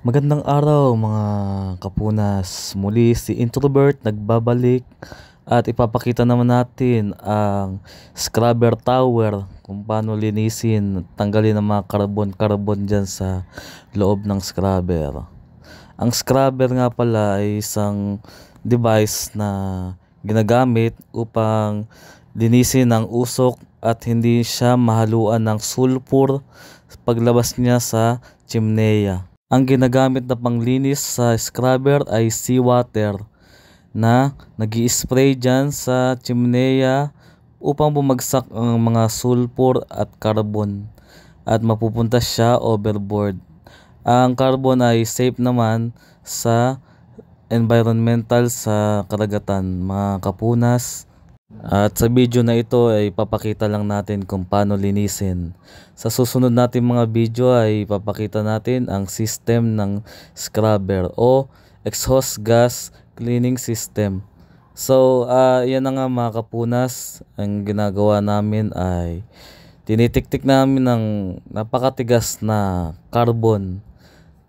Magandang araw mga kapunas. Muli si Introvert nagbabalik at ipapakita naman natin ang scrubber tower kung paano linisin, tanggalin ang mga carbon dyan sa loob ng scrubber. Ang scrubber nga pala ay isang device na ginagamit upang linisin ang usok at hindi siya mahaluan ng sulfur paglabas niya sa chimneya. Ang ginagamit na panglinis sa scrubber ay seawater na nag-i-spray dyan sa chimneya upang bumagsak ang mga sulfur at carbon at mapupunta siya overboard. Ang carbon ay safe naman sa environmental sa karagatan, mga kapunas. At sa video na ito ay papakita lang natin kung paano linisin. Sa susunod natin mga video ay papakita natin ang system ng scrubber o exhaust gas cleaning system. So yan na nga mga kapunas, ang ginagawa namin ay tinitiktik namin ng napakatigas na carbon.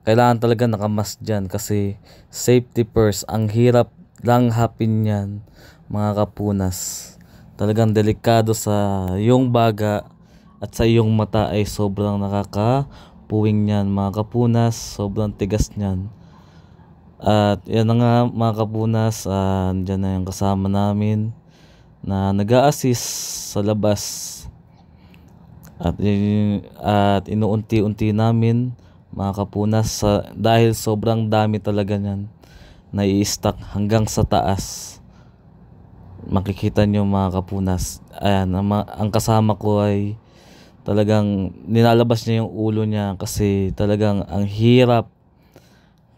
Kailangan talaga nakamas dyan kasi safety first. Ang hirap lang hapin yan mga kapunas. Talagang delikado sa iyong baga at sa iyong mata ay sobrang nakakapuwing niyan mga kapunas. Sobrang tigas niyan. At yan na nga mga kapunas, andyan na yung kasama namin na nag-a-assist sa labas. At inuunti-unti namin mga kapunas dahil sobrang dami talaga niyan na i-stack hanggang sa taas. Makikita nyo mga kapunas, ayan, ang kasama ko ay talagang nilalabas niya yung ulo niya kasi talagang ang hirap.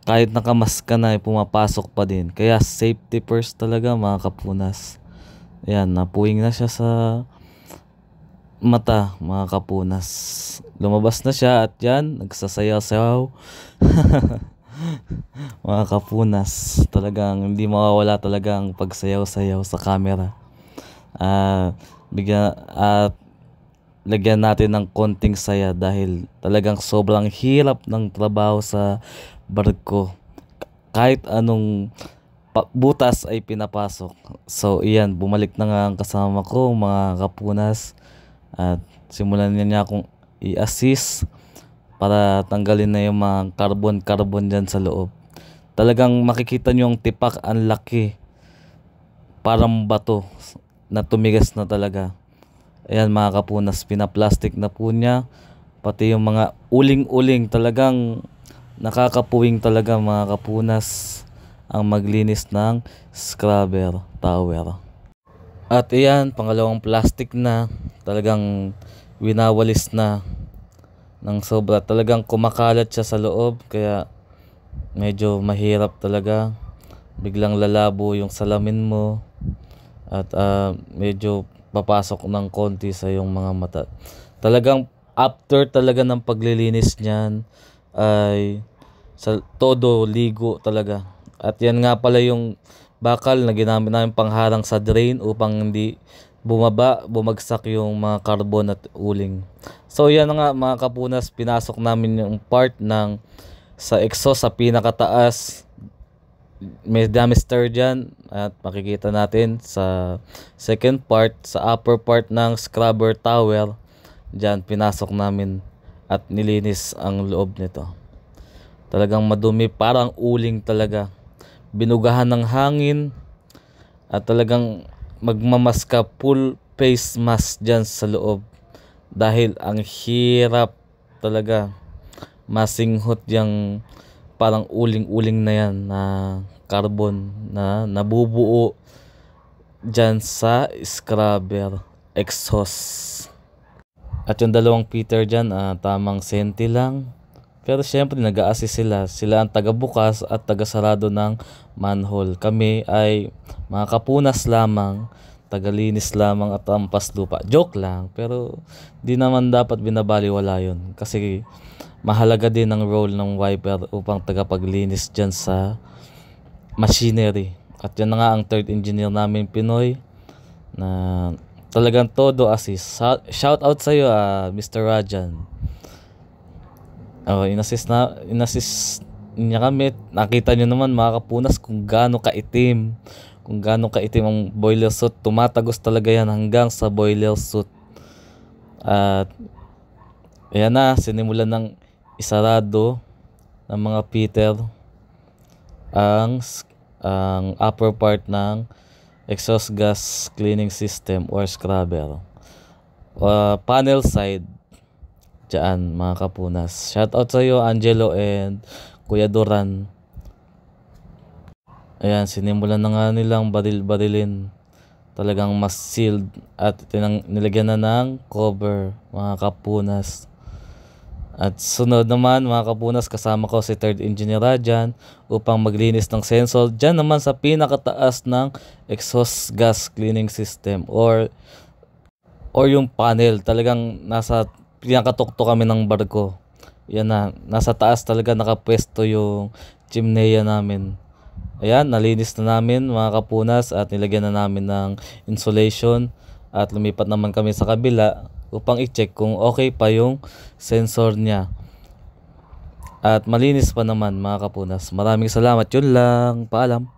Kahit nakamas ka na ay pumapasok pa din, kaya safety first talaga mga kapunas. Ayan, napuwing na siya sa mata mga kapunas. Lumabas na siya at yan, nagsasayaw-sayaw. Mga kapunas, talagang hindi mawawala talagang pagsayaw-sayaw sa camera. Lagyan natin ng konting saya dahil talagang sobrang hirap ng trabaho sa barko. Kahit anong butas ay pinapasok. So iyan, bumalik na nga ang kasama ko mga kapunas at simulan niya akong i-assist para tanggalin na yung mga carbon dyan sa loob. Talagang makikita nyo yung tipak, ang laki. Parang bato na tumigas na talaga. Ayan mga kapunas, pinaplastic na po niya. Pati yung mga uling-uling, talagang nakakapuwing talaga mga kapunas ang maglinis ng scrubber tower. At ayan, pangalawang plastic na, talagang winawalis na ng sobra. Talagang kumakalat siya sa loob kaya medyo mahirap talaga. Biglang lalabo yung salamin mo at medyo papasok ng konti sa yung mga mata. Talagang after talaga ng paglilinis niyan ay sa todo ligo talaga. At yan nga pala yung bakal na ginamit namin pangharang sa drain upang hindi bumagsak yung mga carbon at uling. So yan nga mga kapunas, pinasok namin yung part ng sa exhaust sa pinakataas. May damister dyan at makikita natin sa second part, sa upper part ng scrubber tower. Dyan pinasok namin at nilinis ang loob nito. Talagang madumi, parang uling talaga. Binugahan ng hangin at talagang magmamaska, full face mask dyan sa loob dahil ang hirap talaga masinghot yung parang uling-uling na yan na carbon na nabubuo dyan sa scrubber exhaust. At yung dalawang Peter dyan, tamang senti lang. Pero syempre nag-a-assist sila ang tagabukas at tagasarado ng manhole. Kami ay mga kapunas lamang, tagalinis lamang at ampas lupa. Joke lang, pero di naman dapat binabaliwala yun. Kasi mahalaga din ang role ng wiper upang tagapaglinis dyan sa machinery. At yan na nga ang third engineer namin Pinoy na talagang todo assist. Shout out sa iyo Mr. Rajan. Inassist nakamit. Nakita nyo naman mga kapunas kung gaano kaitim. Kung gaano kaitim ang boiler suit. Tumatagos talaga yan hanggang sa boiler suit. At ayan na, sinimulan ng isarado ng mga Peter ang upper part ng exhaust gas cleaning system or scrubber. Panel side dyan mga kapunas. Shout out sa iyo Angelo and Kuya Duran. Ayan, sinimulan na nga nilang barilin. Talagang mas sealed at nilagyan na ng cover mga kapunas. At sunod naman mga kapunas, kasama ko si Third Engineer Rajan upang maglinis ng sensor dyan naman sa pinakataas ng exhaust gas cleaning system or yung panel. Talagang nasa pinakatukto kami ng barko. Yan na, nasa taas talaga nakapwesto yung chimney namin. Ayan, nalinis na namin mga kapunas at nilagyan na namin ng insulation at lumipat naman kami sa kabila upang i-check kung okay pa yung sensor niya. At malinis pa naman mga kapunas. Maraming salamat. Yun lang. Paalam.